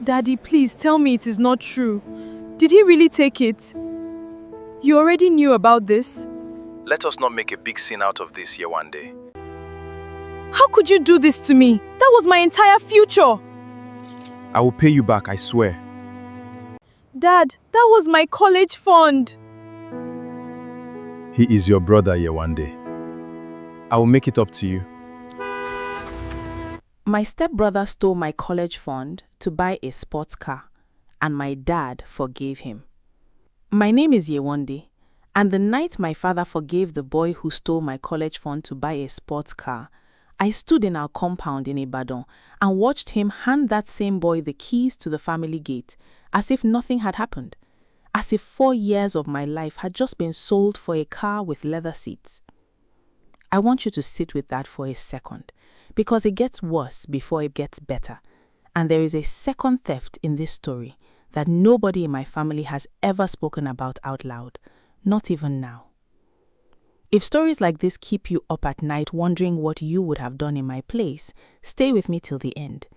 Daddy, please tell me it is not true. Did he really take it? You already knew about this? Let us not make a big scene out of this, Yewande. How could you do this to me? That was my entire future. I will pay you back, I swear. Dad, that was my college fund. He is your brother, Yewande. I will make it up to you. My stepbrother stole my college fund to buy a sports car, and my dad forgave him. My name is Yewande, and the night my father forgave the boy who stole my college fund to buy a sports car, I stood in our compound in Ibadan and watched him hand that same boy the keys to the family gate, as if nothing had happened, as if 4 years of my life had just been sold for a car with leather seats. I want you to sit with that for a second, because it gets worse before it gets better, and there is a second theft in this story that nobody in my family has ever spoken about out loud, not even now. If stories like this keep you up at night wondering what you would have done in my place, stay with me till the end.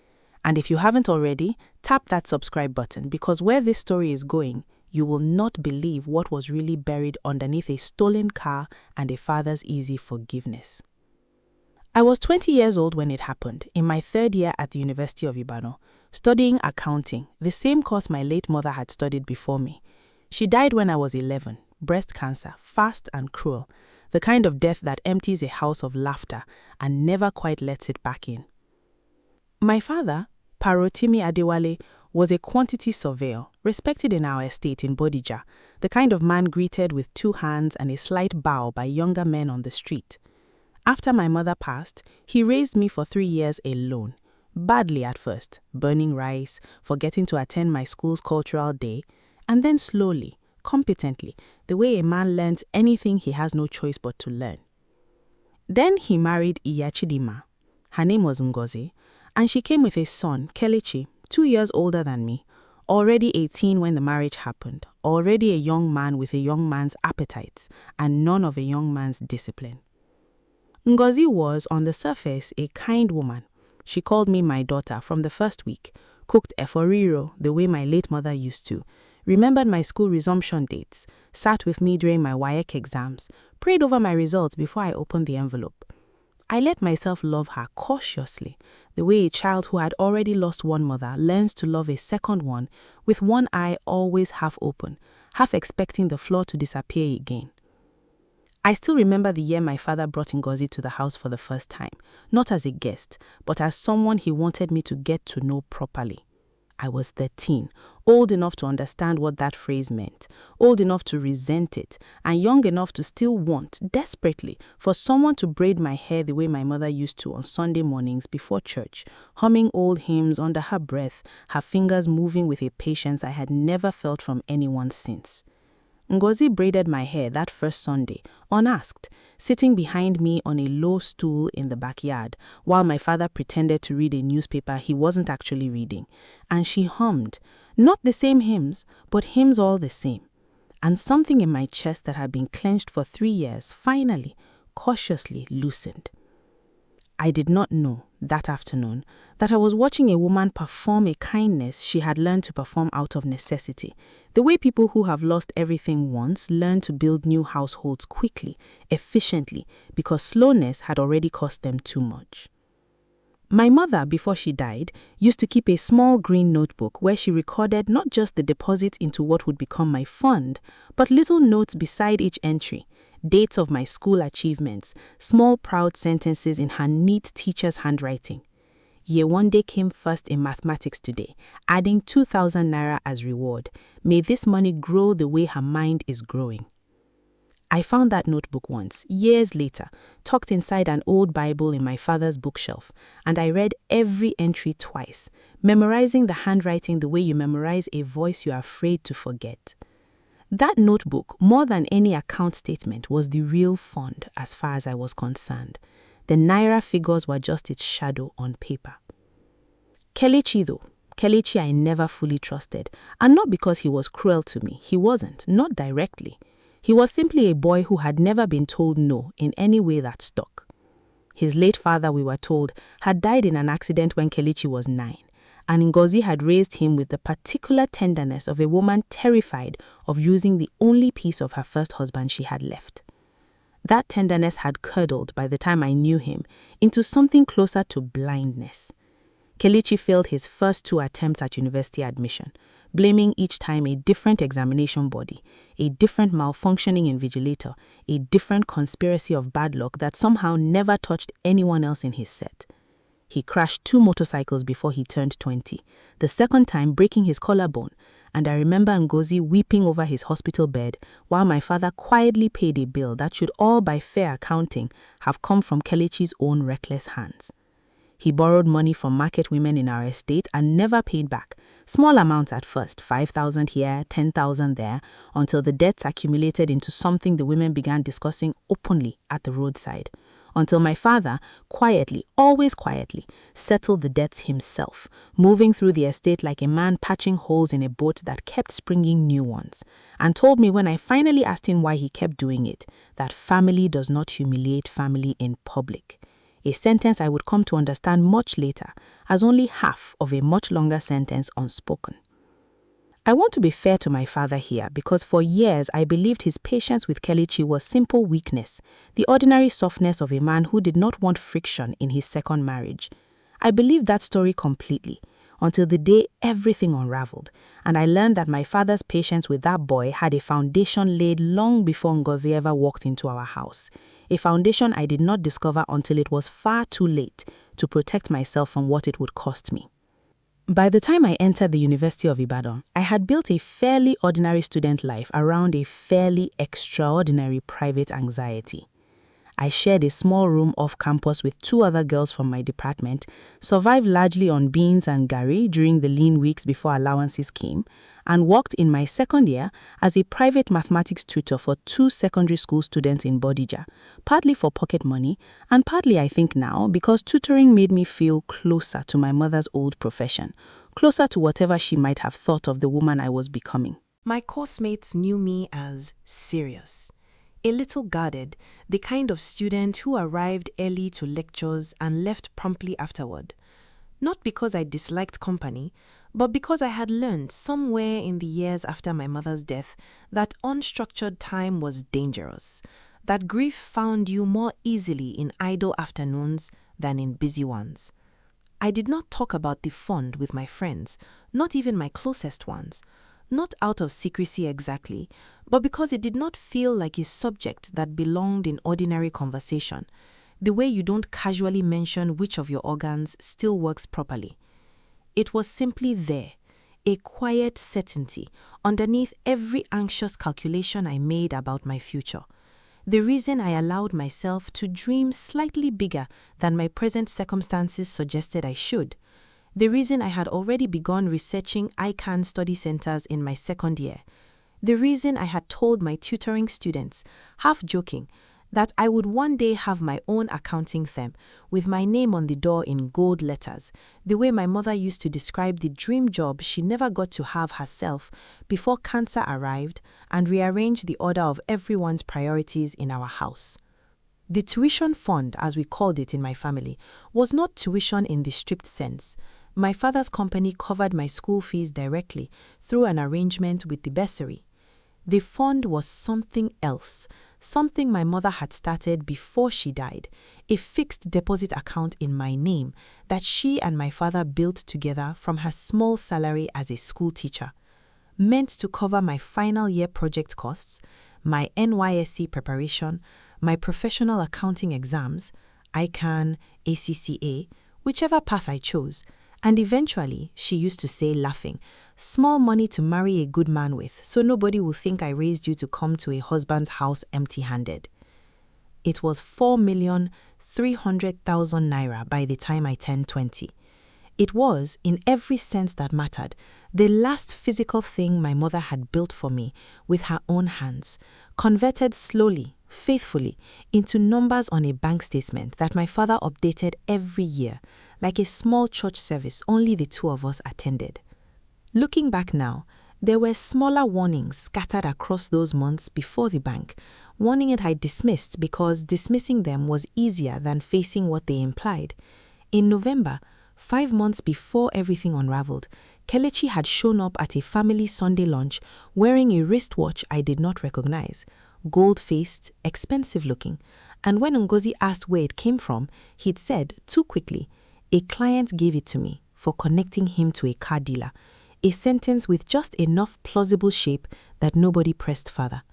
And if you haven't already, tap that subscribe button, because where this story is going, you will not believe what was really buried underneath a stolen car and a father's easy forgiveness. I was 20 years old when it happened, in my 3rd year at the University of Ibadan, studying accounting, the same course my late mother had studied before me. She died when I was 11, breast cancer, fast and cruel, the kind of death that empties a house of laughter and never quite lets it back in. My father, Parotimi Adewale, was a quantity surveyor, respected in our estate in Bodija, the kind of man greeted with 2 hands and a slight bow by younger men on the street. After my mother passed, he raised me for 3 years alone, badly at first, burning rice, forgetting to attend my school's cultural day, and then slowly, competently, the way a man learns anything he has no choice but to learn. Then he married Iyachidima. Her name was Ngozi, and she came with a son, Kelechi, 2 years older than me, already 18 when the marriage happened, already a young man with a young man's appetites, and none of a young man's discipline. Ngozi was, on the surface, a kind woman. She called me my daughter from the first week, cooked eforiro the way my late mother used to, remembered my school resumption dates, sat with me during my WAEC exams, prayed over my results before I opened the envelope. I let myself love her cautiously, the way a child who had already lost one mother learns to love a second one, with one eye always half open, half expecting the floor to disappear again. I still remember the year my father brought Ngozi to the house for the first time, not as a guest, but as someone he wanted me to get to know properly. I was 13, old enough to understand what that phrase meant, old enough to resent it, and young enough to still want, desperately, for someone to braid my hair the way my mother used to on Sunday mornings before church, humming old hymns under her breath, her fingers moving with a patience I had never felt from anyone since. Ngozi braided my hair that first Sunday, unasked, sitting behind me on a low stool in the backyard, while my father pretended to read a newspaper he wasn't actually reading, and she hummed, not the same hymns, but hymns all the same. And something in my chest that had been clenched for 3 years finally, cautiously loosened. I did not know, that afternoon, that I was watching a woman perform a kindness she had learned to perform out of necessity, the way people who have lost everything once learn to build new households quickly, efficiently, because slowness had already cost them too much. My mother, before she died, used to keep a small green notebook where she recorded not just the deposits into what would become my fund, but little notes beside each entry, dates of my school achievements, small proud sentences in her neat teacher's handwriting. Yewande came first in mathematics today, adding 2,000 naira as reward. May this money grow the way her mind is growing. I found that notebook once, years later, tucked inside an old Bible in my father's bookshelf, and I read every entry twice, memorizing the handwriting the way you memorize a voice you are afraid to forget. That notebook, more than any account statement, was the real fund as far as I was concerned. The naira figures were just its shadow on paper. Kelechi though, Kelechi I never fully trusted, and not because he was cruel to me. He wasn't, not directly. He was simply a boy who had never been told no in any way that stuck. His late father, we were told, had died in an accident when Kelechi was 9, and Ngozi had raised him with the particular tenderness of a woman terrified of losing the only piece of her first husband she had left. That tenderness had curdled, by the time I knew him, into something closer to blindness. Kelechi failed his first 2 attempts at university admission, blaming each time a different examination body, a different malfunctioning invigilator, a different conspiracy of bad luck that somehow never touched anyone else in his set. He crashed 2 motorcycles before he turned 20, the second time breaking his collarbone, and I remember Ngozi weeping over his hospital bed while my father quietly paid a bill that should all by fair accounting have come from Kelechi's own reckless hands. He borrowed money from market women in our estate and never paid back, small amounts at first, 5,000 here, 10,000 there, until the debts accumulated into something the women began discussing openly at the roadside. Until my father, quietly, always quietly, settled the debts himself, moving through the estate like a man patching holes in a boat that kept springing new ones, and told me when I finally asked him why he kept doing it, that family does not humiliate family in public. A sentence I would come to understand much later as only half of a much longer sentence unspoken. I want to be fair to my father here because for years I believed his patience with Kelechi was simple weakness, the ordinary softness of a man who did not want friction in his second marriage. I believed that story completely until the day everything unraveled and I learned that my father's patience with that boy had a foundation laid long before Ngozi ever walked into our house, a foundation I did not discover until it was far too late to protect myself from what it would cost me. By the time I entered the University of Ibadan, I had built a fairly ordinary student life around a fairly extraordinary private anxiety. I shared a small room off campus with 2 other girls from my department, survived largely on beans and gari during the lean weeks before allowances came, and worked in my second year as a private mathematics tutor for 2 secondary school students in Bodija, partly for pocket money, and partly I think now because tutoring made me feel closer to my mother's old profession, closer to whatever she might have thought of the woman I was becoming. My course mates knew me as serious, a little guarded, the kind of student who arrived early to lectures and left promptly afterward. Not because I disliked company, but because I had learned somewhere in the years after my mother's death that unstructured time was dangerous, that grief found you more easily in idle afternoons than in busy ones. I did not talk about the fund with my friends, not even my closest ones, not out of secrecy exactly, but because it did not feel like a subject that belonged in ordinary conversation, the way you don't casually mention which of your organs still works properly. It was simply there, a quiet certainty underneath every anxious calculation I made about my future. The reason I allowed myself to dream slightly bigger than my present circumstances suggested I should. The reason I had already begun researching ICANN study centers in my second year. The reason I had told my tutoring students, half joking, that I would one day have my own accounting firm with my name on the door in gold letters, the way my mother used to describe the dream job she never got to have herself before cancer arrived and rearranged the order of everyone's priorities in our house. The tuition fund, as we called it in my family, was not tuition in the strict sense. My father's company covered my school fees directly through an arrangement with the bursary. The fund was something else, something my mother had started before she died, a fixed deposit account in my name that she and my father built together from her small salary as a school teacher, meant to cover my final year project costs, my NYSC preparation, my professional accounting exams, ICANN, ACCA, whichever path I chose, and eventually, she used to say laughing, small money to marry a good man with, so nobody will think I raised you to come to a husband's house empty-handed. It was 4,300,000 naira by the time I turned 20. It was, in every sense that mattered, the last physical thing my mother had built for me with her own hands, converted slowly, faithfully, into numbers on a bank statement that my father updated every year, like a small church service only the 2 of us attended. Looking back now, there were smaller warnings scattered across those months before the bank, warning it I dismissed because dismissing them was easier than facing what they implied. In November, 5 months before everything unraveled, Kelechi had shown up at a family Sunday lunch wearing a wristwatch I did not recognize, gold-faced, expensive-looking, and when Ngozi asked where it came from, he'd said, too quickly, "A client gave it to me for connecting him to a car dealer," a sentence with just enough plausible shape that nobody pressed further.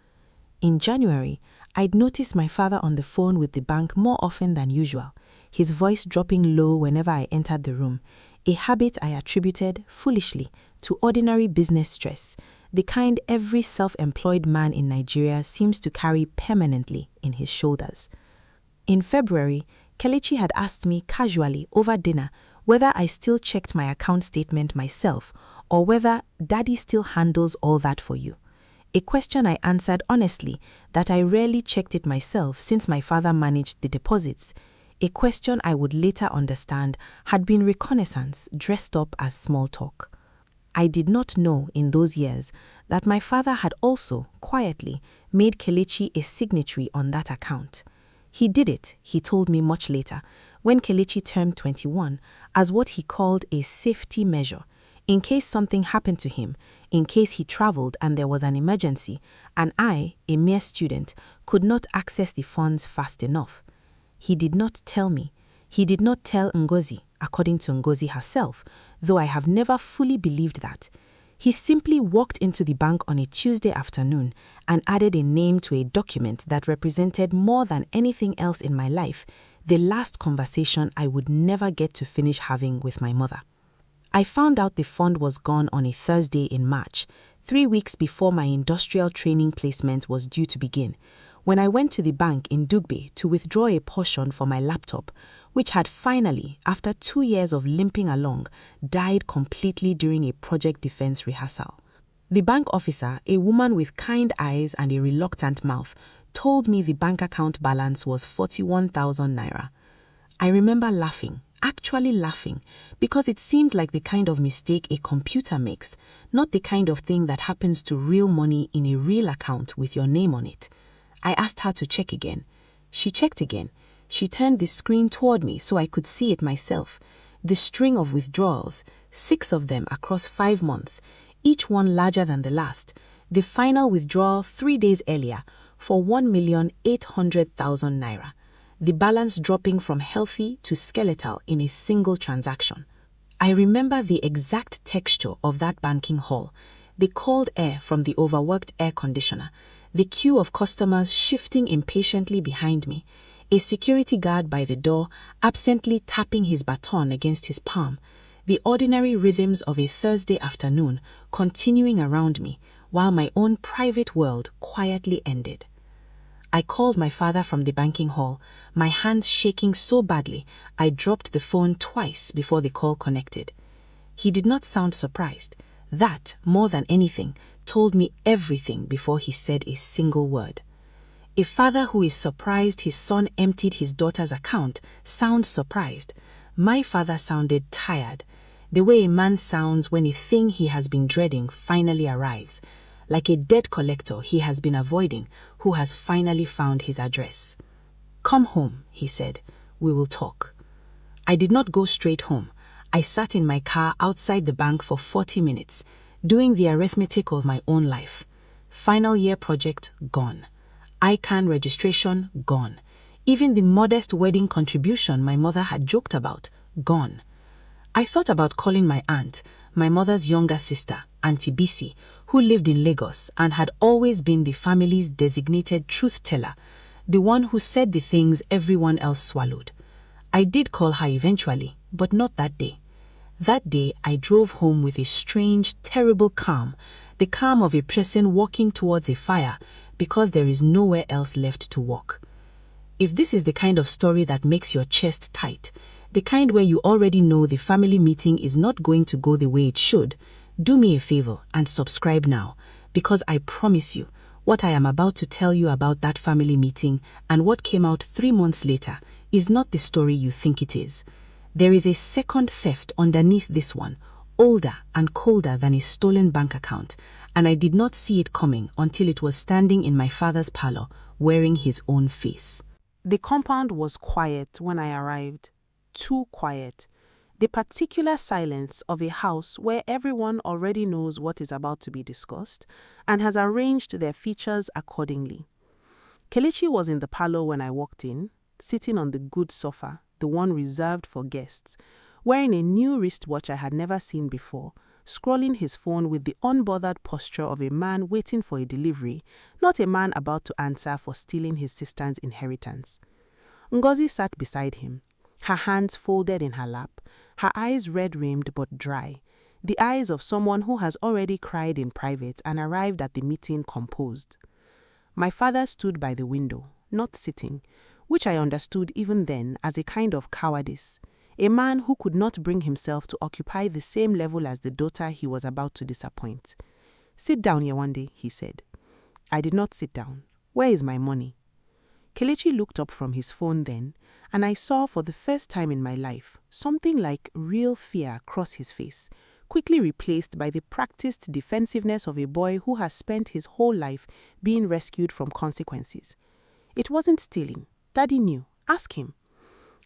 In January, I'd noticed my father on the phone with the bank more often than usual, his voice dropping low whenever I entered the room, a habit I attributed, foolishly, to ordinary business stress, the kind every self-employed man in Nigeria seems to carry permanently in his shoulders. In February, Kelechi had asked me casually over dinner whether I still checked my account statement myself or whether Daddy still handles all that for you. A question I answered honestly that I rarely checked it myself since my father managed the deposits, a question I would later understand had been reconnaissance dressed up as small talk. I did not know in those years that my father had also, quietly, made Kelechi a signatory on that account. He did it, he told me much later, when Kelechi turned 21, as what he called a safety measure, in case something happened to him, in case he traveled and there was an emergency, and I, a mere student, could not access the funds fast enough. He did not tell me. He did not tell Ngozi, according to Ngozi herself, though I have never fully believed that. He simply walked into the bank on a Tuesday afternoon and added a name to a document that represented more than anything else in my life, the last conversation I would never get to finish having with my mother. I found out the fund was gone on a Thursday in March, 3 weeks before my industrial training placement was due to begin, when I went to the bank in Dugbe to withdraw a portion for my laptop, which had finally, after 2 years of limping along, died completely during a project defense rehearsal. The bank officer, a woman with kind eyes and a reluctant mouth, told me the bank account balance was 41,000 naira. I remember laughing, actually laughing, because it seemed like the kind of mistake a computer makes, not the kind of thing that happens to real money in a real account with your name on it. I asked her to check again. She checked again. She turned the screen toward me so I could see it myself. The string of withdrawals, 6 of them across 5 months, each one larger than the last. The final withdrawal 3 days earlier for 1,800,000 naira. The balance dropping from healthy to skeletal in a single transaction. I remember the exact texture of that banking hall, the cold air from the overworked air conditioner, the queue of customers shifting impatiently behind me, a security guard by the door absently tapping his baton against his palm, the ordinary rhythms of a Thursday afternoon continuing around me while my own private world quietly ended. I called my father from the banking hall, my hands shaking so badly I dropped the phone twice before the call connected. He did not sound surprised. That, more than anything, told me everything before he said a single word. A father who is surprised his son emptied his daughter's account sounds surprised. My father sounded tired, the way a man sounds when a thing he has been dreading finally arrives, like a debt collector he has been avoiding who has finally found his address. "Come home," he said. "We will talk." I did not go straight home. I sat in my car outside the bank for 40 minutes, doing the arithmetic of my own life. Final year project gone. ICANN registration gone. Even the modest wedding contribution my mother had joked about, gone. I thought about calling my aunt, my mother's younger sister, Auntie Bisi, who lived in Lagos and had always been the family's designated truth teller, the one who said the things everyone else swallowed. I did call her eventually, but not that day. That day, I drove home with a strange, terrible calm, the calm of a person walking towards a fire because there is nowhere else left to walk. If this is the kind of story that makes your chest tight, the kind where you already know the family meeting is not going to go the way it should, do me a favor and subscribe now, because I promise you, what I am about to tell you about that family meeting and what came out 3 months later is not the story you think it is. There is a second theft underneath this one, older and colder than a stolen bank account, and I did not see it coming until it was standing in my father's parlor, wearing his own face. The compound was quiet when I arrived. Too quiet. The particular silence of a house where everyone already knows what is about to be discussed and has arranged their features accordingly. Kelechi was in the parlor when I walked in, sitting on the good sofa, the one reserved for guests, wearing a new wristwatch I had never seen before, scrolling his phone with the unbothered posture of a man waiting for a delivery, not a man about to answer for stealing his sister's inheritance. Ngozi sat beside him, her hands folded in her lap, her eyes red-rimmed but dry, the eyes of someone who has already cried in private and arrived at the meeting composed. My father stood by the window, not sitting, which I understood even then as a kind of cowardice, a man who could not bring himself to occupy the same level as the daughter he was about to disappoint. "Sit down, Yewande," he said. I did not sit down. "Where is my money?" Kelechi looked up from his phone then, and I saw for the first time in my life something like real fear cross his face, quickly replaced by the practiced defensiveness of a boy who has spent his whole life being rescued from consequences. It wasn't stealing. Daddy knew. Ask him.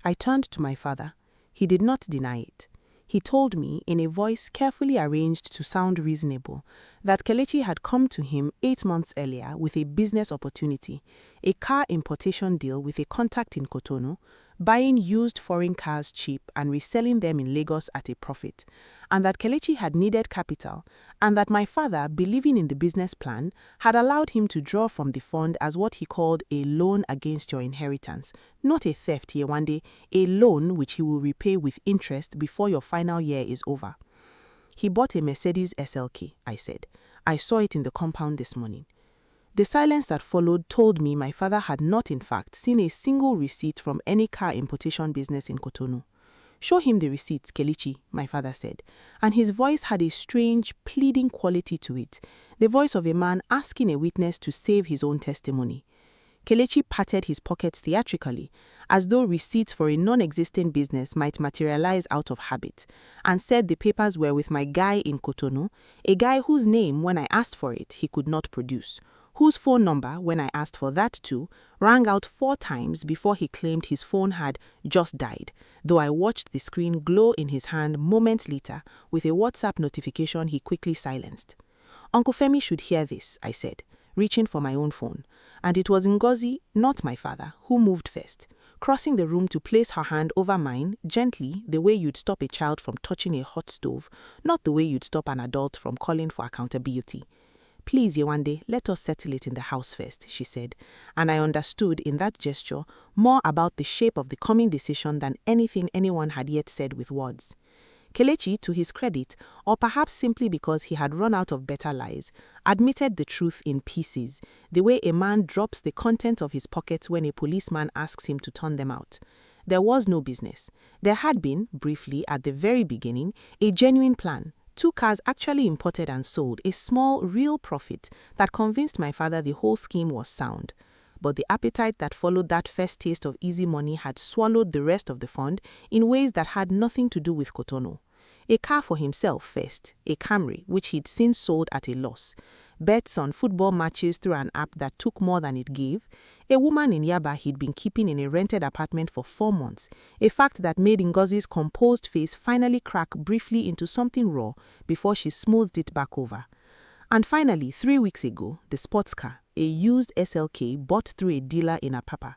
I turned to my father. He did not deny it. He told me, in a voice carefully arranged to sound reasonable, that Kelechi had come to him 8 months earlier with a business opportunity, a car importation deal with a contact in Cotonou, buying used foreign cars cheap and reselling them in Lagos at a profit, and that Kelechi had needed capital, and that my father, believing in the business plan, had allowed him to draw from the fund as what he called a loan against your inheritance, not a theft, Yewande, a loan which he will repay with interest before your final year is over. He bought a Mercedes SLK, I said. I saw it in the compound this morning. The silence that followed told me my father had not in fact seen a single receipt from any car importation business in Cotonou. "Show him the receipts, Kelechi," my father said, and his voice had a strange, pleading quality to it, the voice of a man asking a witness to save his own testimony. Kelechi patted his pockets theatrically, as though receipts for a non-existent business might materialize out of habit, and said the papers were with my guy in Cotonou, a guy whose name, when I asked for it, he could not produce, whose phone number, when I asked for that too, rang out 4 times before he claimed his phone had just died, though I watched the screen glow in his hand moments later with a WhatsApp notification he quickly silenced. "Uncle Femi should hear this," I said, reaching for my own phone, and it was Ngozi, not my father, who moved first, crossing the room to place her hand over mine, gently, the way you'd stop a child from touching a hot stove, not the way you'd stop an adult from calling for accountability. "Please, Yewande, let us settle it in the house first," she said, and I understood in that gesture more about the shape of the coming decision than anything anyone had yet said with words. Kelechi, to his credit, or perhaps simply because he had run out of better lies, admitted the truth in pieces, the way a man drops the contents of his pockets when a policeman asks him to turn them out. There was no business. There had been, briefly, at the very beginning, a genuine plan. 2 cars actually imported and sold, a small, real profit that convinced my father the whole scheme was sound. But the appetite that followed that first taste of easy money had swallowed the rest of the fund in ways that had nothing to do with Cotonou. A car for himself first, a Camry, which he'd since sold at a loss. Bets on football matches through an app that took more than it gave. A woman in Yaba he'd been keeping in a rented apartment for 4 months, a fact that made Ngozi's composed face finally crack briefly into something raw before she smoothed it back over. And finally, 3 weeks ago, the sports car, a used SLK bought through a dealer in Apapa,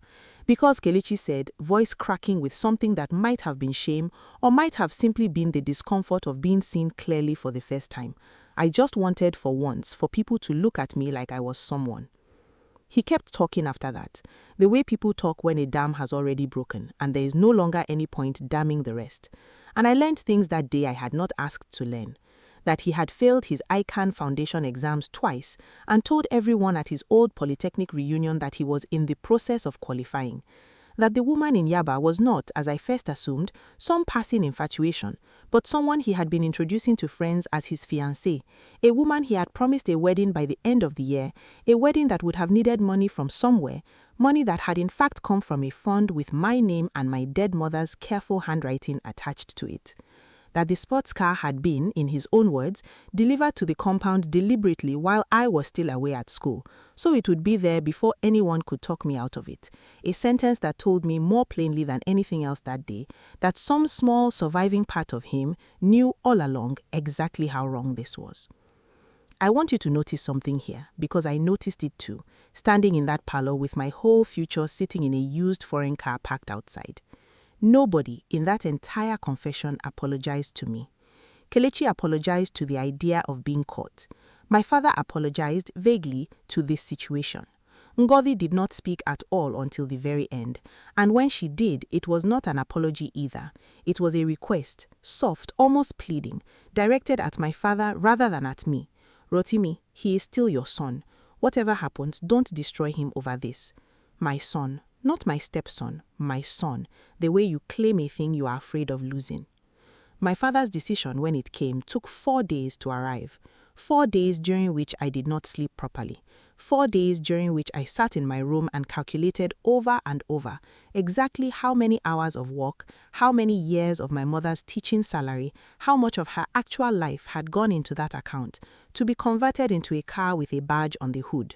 because Kelechi said, voice cracking with something that might have been shame or might have simply been the discomfort of being seen clearly for the first time. I just wanted for once for people to look at me like I was someone. He kept talking after that, the way people talk when a dam has already broken and there is no longer any point damming the rest. And I learned things that day I had not asked to learn. That he had failed his ICANN Foundation exams twice and told everyone at his old polytechnic reunion that he was in the process of qualifying. That the woman in Yaba was not, as I first assumed, some passing infatuation, but someone he had been introducing to friends as his fiancée, a woman he had promised a wedding by the end of the year, a wedding that would have needed money from somewhere, money that had in fact come from a fund with my name and my dead mother's careful handwriting attached to it. that the sports car had been, in his own words, delivered to the compound deliberately while I was still away at school, so it would be there before anyone could talk me out of it. A sentence that told me more plainly than anything else that day that some small surviving part of him knew all along exactly how wrong this was. I want you to notice something here, because I noticed it too, standing in that parlor with my whole future sitting in a used foreign car parked outside. Nobody in that entire confession apologized to me. Kelechi apologized to the idea of being caught. My father apologized vaguely to this situation. Ngozi did not speak at all until the very end, and when she did, it was not an apology either. It was a request, soft, almost pleading, directed at my father rather than at me. Rotimi, he is still your son. Whatever happens, don't destroy him over this. My son, not my stepson, my son, the way you claim a thing you are afraid of losing. My father's decision, when it came, took 4 days to arrive. 4 days during which I did not sleep properly. 4 days during which I sat in my room and calculated over and over exactly how many hours of work, how many years of my mother's teaching salary, how much of her actual life had gone into that account to be converted into a car with a badge on the hood.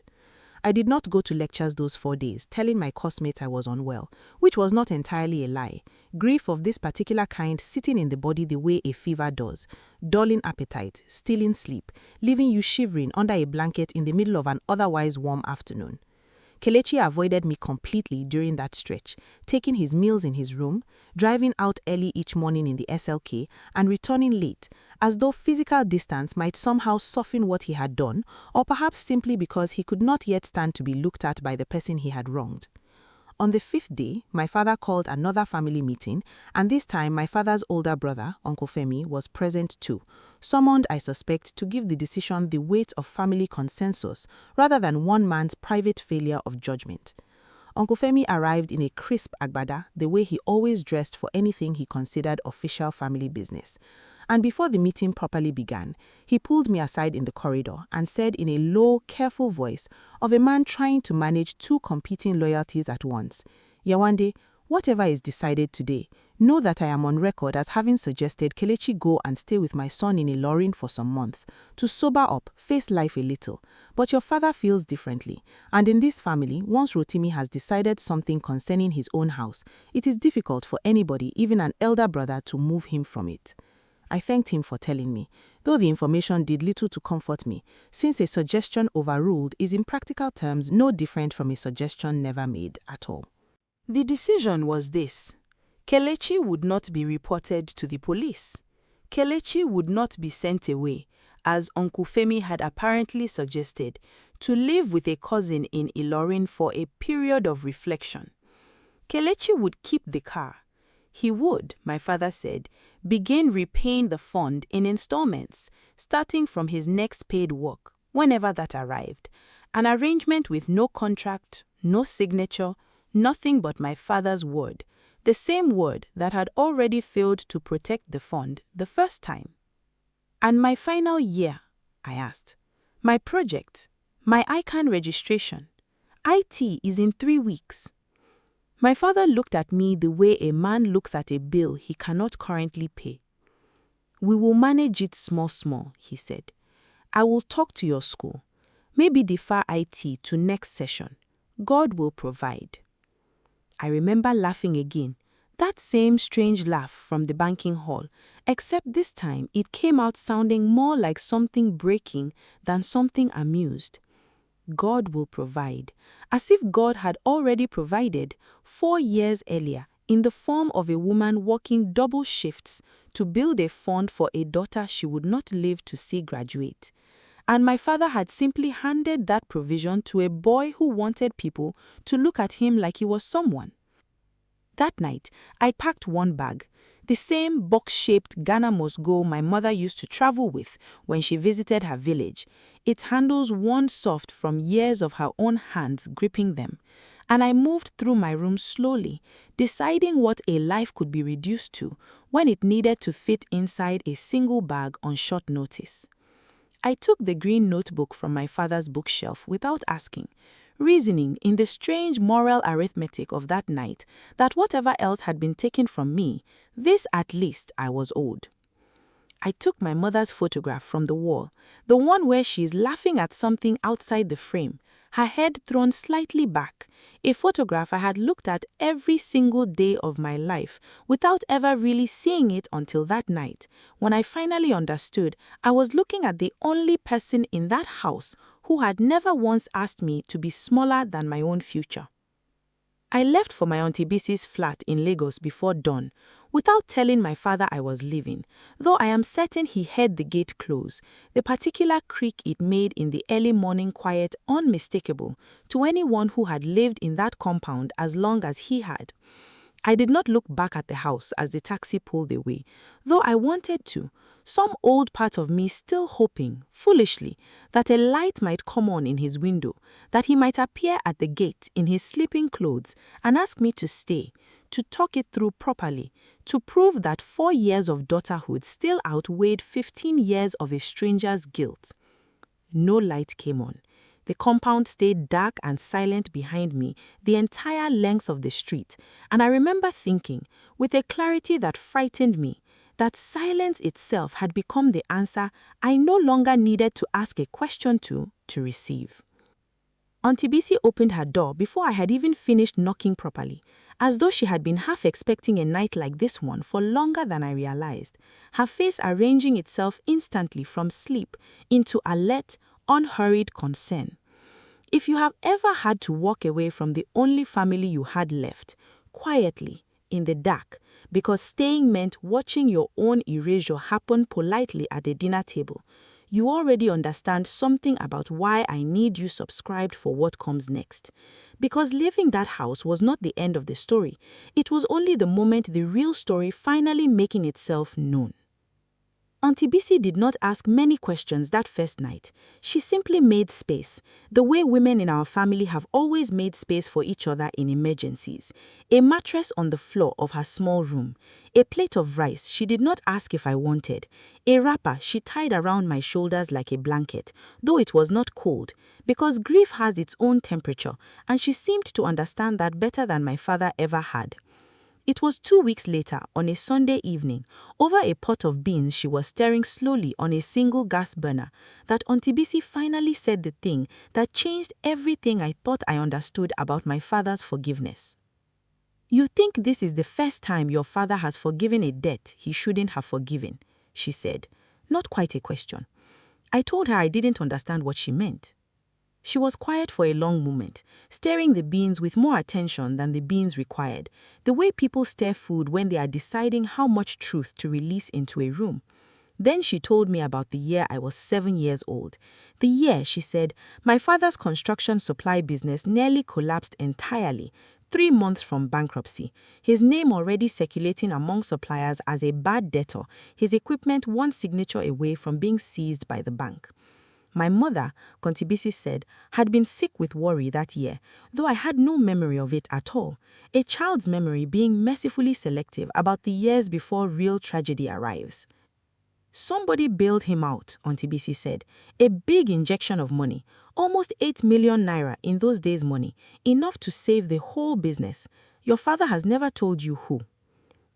I did not go to lectures those 4 days, telling my classmates I was unwell, which was not entirely a lie. Grief of this particular kind sitting in the body the way a fever does, dulling appetite, stealing sleep, leaving you shivering under a blanket in the middle of an otherwise warm afternoon. Kelechi avoided me completely during that stretch, taking his meals in his room, driving out early each morning in the SLK, and returning late, as though physical distance might somehow soften what he had done, or perhaps simply because he could not yet stand to be looked at by the person he had wronged. On the 5th day, my father called another family meeting, and this time my father's older brother, Uncle Femi, was present too, summoned, I suspect, to give the decision the weight of family consensus rather than one man's private failure of judgment. Uncle Femi arrived in a crisp agbada, the way he always dressed for anything he considered official family business. And before the meeting properly began, he pulled me aside in the corridor and said in a low, careful voice of a man trying to manage 2 competing loyalties at once, "Yewande, whatever is decided today, know that I am on record as having suggested Kelechi go and stay with my son in Ilorin for some months, to sober up, face life a little. But your father feels differently, and in this family, once Rotimi has decided something concerning his own house, it is difficult for anybody, even an elder brother, to move him from it." I thanked him for telling me, though the information did little to comfort me, since a suggestion overruled is in practical terms no different from a suggestion never made at all. The decision was this: Kelechi would not be reported to the police. Kelechi would not be sent away, as Uncle Femi had apparently suggested, to live with a cousin in Ilorin for a period of reflection. Kelechi would keep the car. He would, my father said, begin repaying the fund in installments, starting from his next paid work, whenever that arrived, an arrangement with no contract, no signature, nothing but my father's word, the same word that had already failed to protect the fund the first time. And my final year, I asked. My project, my ICANN registration. IT is in 3 weeks. My father looked at me the way a man looks at a bill he cannot currently pay. "We will manage it small," he said. "I will talk to your school. Maybe defer IT to next session. God will provide." I remember laughing again, that same strange laugh from the banking hall, except this time it came out sounding more like something breaking than something amused. God will provide, as if God had already provided 4 years earlier in the form of a woman working double shifts to build a fund for a daughter she would not live to see graduate. And my father had simply handed that provision to a boy who wanted people to look at him like he was someone. That night, I packed one bag, the same box-shaped Ghana must go my mother used to travel with when she visited her village, its handles worn soft from years of her own hands gripping them, and I moved through my room slowly, deciding what a life could be reduced to when it needed to fit inside a single bag on short notice. I took the green notebook from my father's bookshelf without asking, reasoning in the strange moral arithmetic of that night that whatever else had been taken from me, this at least I was owed. I took my mother's photograph from the wall, the one where she is laughing at something outside the frame, her head thrown slightly back, a photograph I had looked at every single day of my life without ever really seeing it until that night, when I finally understood I was looking at the only person in that house who had never once asked me to be smaller than my own future. I left for my Auntie Bisi's flat in Lagos before dawn, without telling my father I was leaving, though I am certain he heard the gate close, the particular creak it made in the early morning quiet unmistakable to anyone who had lived in that compound as long as he had. I did not look back at the house as the taxi pulled away, though I wanted to, some old part of me still hoping, foolishly, that a light might come on in his window, that he might appear at the gate in his sleeping clothes and ask me to stay, to talk it through properly, to prove that 4 years of daughterhood still outweighed 15 years of a stranger's guilt. No light came on. The compound stayed dark and silent behind me the entire length of the street, and I remember thinking, with a clarity that frightened me, that silence itself had become the answer I no longer needed to ask a question to receive. Auntie Bisi opened her door before I had even finished knocking properly, as though she had been half expecting a night like this one for longer than I realized, her face arranging itself instantly from sleep into alert, unhurried concern. If you have ever had to walk away from the only family you had left, quietly, in the dark, because staying meant watching your own erasure happen politely at the dinner table, you already understand something about why I need you subscribed for what comes next. Because leaving that house was not the end of the story. It was only the moment the real story finally making itself known. Auntie Bisi did not ask many questions that first night. She simply made space, the way women in our family have always made space for each other in emergencies. A mattress on the floor of her small room, a plate of rice she did not ask if I wanted, a wrapper she tied around my shoulders like a blanket, though it was not cold, because grief has its own temperature, and she seemed to understand that better than my father ever had. It was 2 weeks later, on a Sunday evening, over a pot of beans she was stirring slowly on a single gas burner, that Auntie Bisi finally said the thing that changed everything I thought I understood about my father's forgiveness. "You think this is the first time your father has forgiven a debt he shouldn't have forgiven," she said, not quite a question. I told her I didn't understand what she meant. She was quiet for a long moment, stirring the beans with more attention than the beans required, the way people stir food when they are deciding how much truth to release into a room. Then she told me about the year I was 7 years old. The year, she said, my father's construction supply business nearly collapsed entirely, 3 months from bankruptcy, his name already circulating among suppliers as a bad debtor, his equipment one signature away from being seized by the bank. My mother, Auntie Bisi said, had been sick with worry that year, though I had no memory of it at all, a child's memory being mercifully selective about the years before real tragedy arrives. Somebody bailed him out, Auntie Bisi said, a big injection of money, almost 8 million naira in those days' money, enough to save the whole business. Your father has never told you who.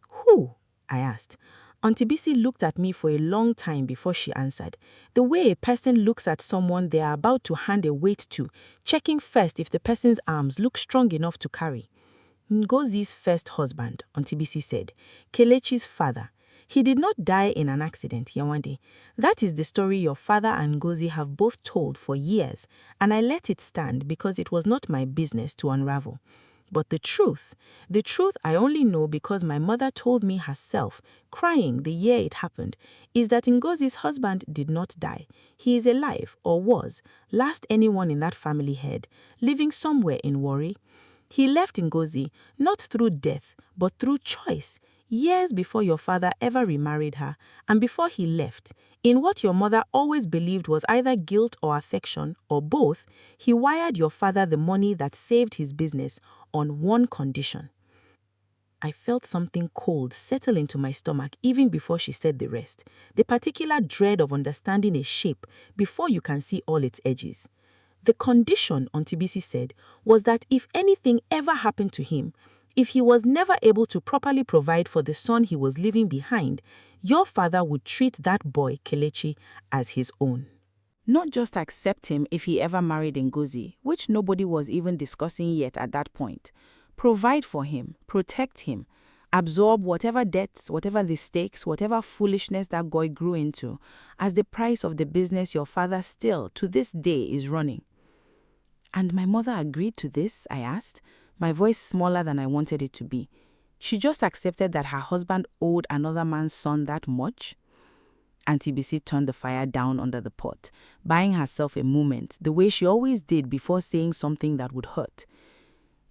Who? I asked. Auntie Bisi looked at me for a long time before she answered, the way a person looks at someone they are about to hand a weight to, checking first if the person's arms look strong enough to carry. Ngozi's first husband, Auntie Bisi said, Kelechi's father. He did not die in an accident, Yewande. That is the story your father and Ngozi have both told for years, and I let it stand because it was not my business to unravel. But the truth I only know because my mother told me herself, crying the year it happened, is that Ngozi's husband did not die. He is alive, or was, last anyone in that family heard, living somewhere in Warri. He left Ngozi not through death, but through choice, years before your father ever remarried her, and before he left, in what your mother always believed was either guilt or affection, or both, he wired your father the money that saved his business on one condition. I felt something cold settle into my stomach even before she said the rest, the particular dread of understanding a shape before you can see all its edges. The condition, Auntie Bisi said, was that if anything ever happened to him, if he was never able to properly provide for the son he was leaving behind, your father would treat that boy, Kelechi, as his own. Not just accept him if he ever married Ngozi, which nobody was even discussing yet at that point. Provide for him, protect him, absorb whatever debts, whatever the stakes, whatever foolishness that boy grew into, as the price of the business your father still, to this day, is running. And my mother agreed to this, I asked, my voice smaller than I wanted it to be. She just accepted that her husband owed another man's son that much? Auntie BC turned the fire down under the pot, buying herself a moment, the way she always did before saying something that would hurt.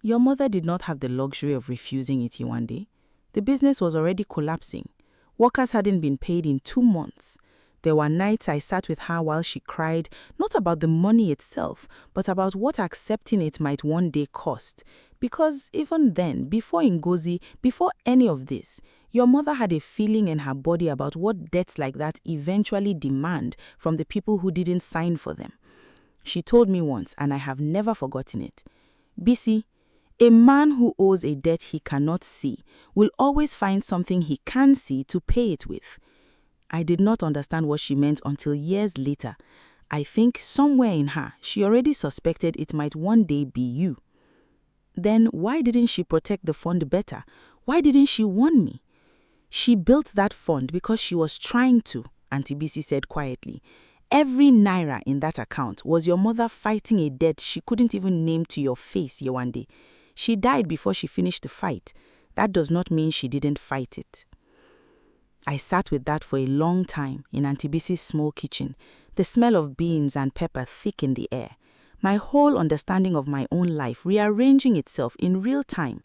Your mother did not have the luxury of refusing it, Yewande. The business was already collapsing. Workers hadn't been paid in 2 months. There were nights I sat with her while she cried, not about the money itself, but about what accepting it might one day cost. Because even then, before Ngozi, before any of this, your mother had a feeling in her body about what debts like that eventually demand from the people who didn't sign for them. She told me once, and I have never forgotten it. BC, a man who owes a debt he cannot see will always find something he can see to pay it with. I did not understand what she meant until years later. I think somewhere in her, she already suspected it might one day be you. Then why didn't she protect the fund better? Why didn't she warn me? She built that fund because she was trying to, Auntie BC said quietly. Every naira in that account was your mother fighting a debt she couldn't even name to your face, Yewande. She died before she finished the fight. That does not mean she didn't fight it. I sat with that for a long time in Auntie BC's small kitchen, the smell of beans and pepper thick in the air, my whole understanding of my own life rearranging itself in real time.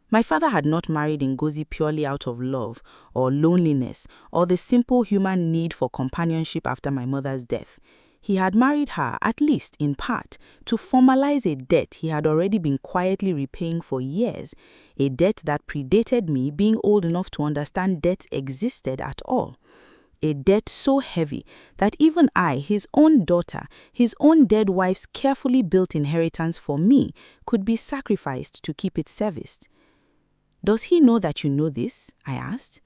My father had not married Ngozi purely out of love or loneliness or the simple human need for companionship after my mother's death. He had married her, at least in part, to formalize a debt he had already been quietly repaying for years, a debt that predated me being old enough to understand debt existed at all. A debt so heavy that even I, his own daughter, his own dead wife's carefully built inheritance for me, could be sacrificed to keep it serviced. Does he know that you know this? I asked.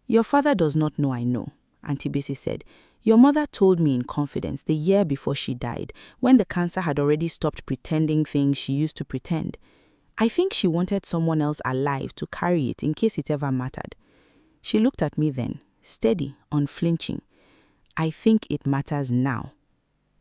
Your father does not know I know, Auntie BC said. Your mother told me in confidence the year before she died, when the cancer had already stopped pretending things she used to pretend. I think she wanted someone else alive to carry it in case it ever mattered. She looked at me then, steady, unflinching. I think it matters now.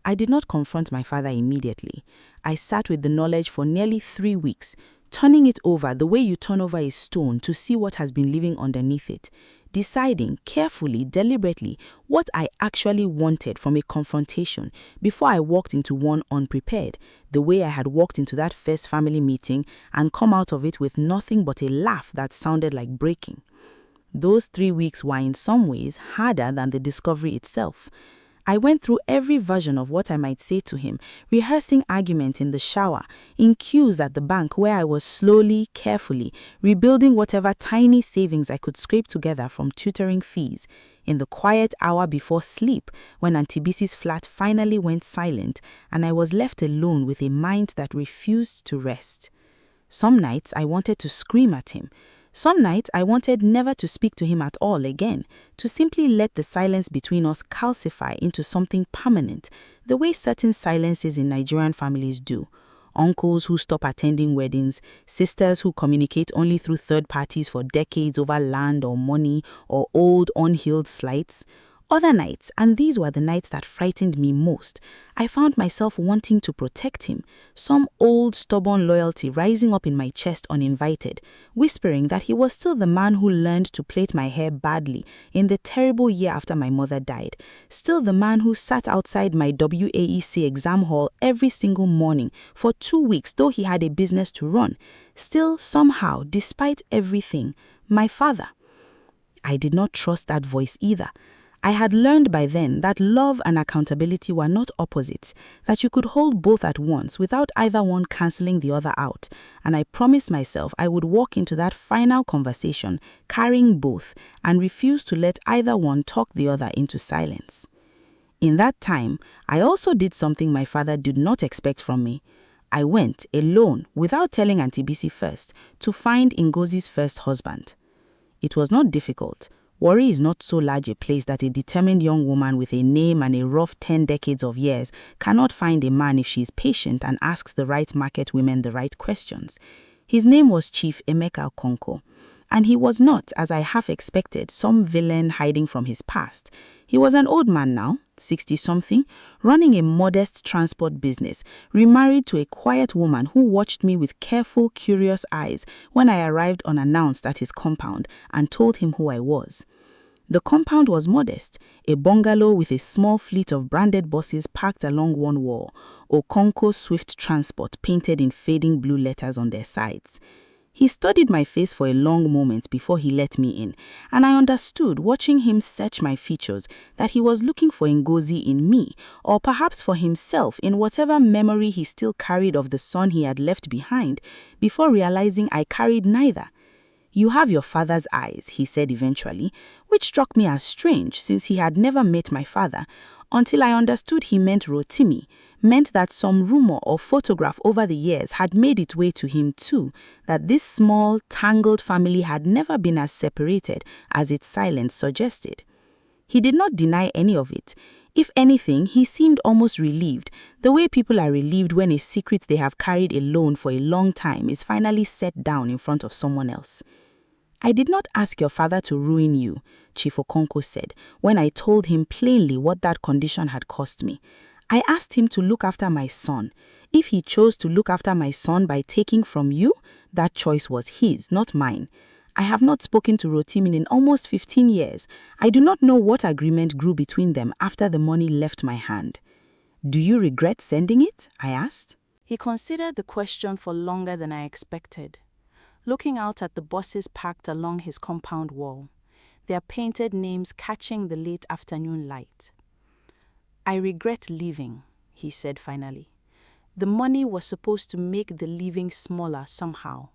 I did not confront my father immediately. I sat with the knowledge for nearly 3 weeks, turning it over the way you turn over a stone to see what has been living underneath it, deciding carefully, deliberately, what I actually wanted from a confrontation before I walked into one unprepared, the way I had walked into that first family meeting and come out of it with nothing but a laugh that sounded like breaking. Those 3 weeks were in some ways harder than the discovery itself. I went through every version of what I might say to him, rehearsing argument in the shower, in queues at the bank where I was slowly, carefully, rebuilding whatever tiny savings I could scrape together from tutoring fees, in the quiet hour before sleep when Auntie BC's flat finally went silent and I was left alone with a mind that refused to rest. Some nights I wanted to scream at him. Some nights I wanted never to speak to him at all again, to simply let the silence between us calcify into something permanent, the way certain silences in Nigerian families do. Uncles who stop attending weddings, sisters who communicate only through third parties for decades over land or money or old unhealed slights. Other nights, and these were the nights that frightened me most, I found myself wanting to protect him, some old stubborn loyalty rising up in my chest uninvited, whispering that he was still the man who learned to plait my hair badly in the terrible year after my mother died, still the man who sat outside my WAEC exam hall every single morning for 2 weeks though he had a business to run, still somehow, despite everything, my father. I did not trust that voice either. I had learned by then that love and accountability were not opposites, that you could hold both at once without either one cancelling the other out, and I promised myself I would walk into that final conversation carrying both and refuse to let either one talk the other into silence. In that time, I also did something my father did not expect from me. I went, alone, without telling Auntie BC first, to find Ngozi's first husband. It was not difficult. Warri is not so large a place that a determined young woman with a name and a rough 10 decades of years cannot find a man if she is patient and asks the right market women the right questions. His name was Chief Emeka Okonko, and he was not, as I half expected, some villain hiding from his past. He was an old man now, 60-something, running a modest transport business, remarried to a quiet woman who watched me with careful, curious eyes when I arrived unannounced at his compound and told him who I was. The compound was modest, a bungalow with a small fleet of branded buses parked along one wall, Okonko Swift Transport painted in fading blue letters on their sides. He studied my face for a long moment before he let me in, and I understood, watching him search my features, that he was looking for Ngozi in me, or perhaps for himself in whatever memory he still carried of the son he had left behind, before realizing I carried neither. "You have your father's eyes," he said eventually, which struck me as strange since he had never met my father, until I understood he meant Rotimi, meant that some rumor or photograph over the years had made its way to him too, that this small, tangled family had never been as separated as its silence suggested. He did not deny any of it. If anything, he seemed almost relieved, the way people are relieved when a secret they have carried alone for a long time is finally set down in front of someone else. "I did not ask your father to ruin you," Chief Okonko said, when I told him plainly what that condition had cost me. "I asked him to look after my son. If he chose to look after my son by taking from you, that choice was his, not mine. I have not spoken to Rotimi in almost 15 years. I do not know what agreement grew between them after the money left my hand." "Do you regret sending it?" I asked. He considered the question for longer than I expected, looking out at the buses parked along his compound wall, their painted names catching the late afternoon light. "I regret leaving," he said finally. The money was supposed to make the leaving smaller somehow,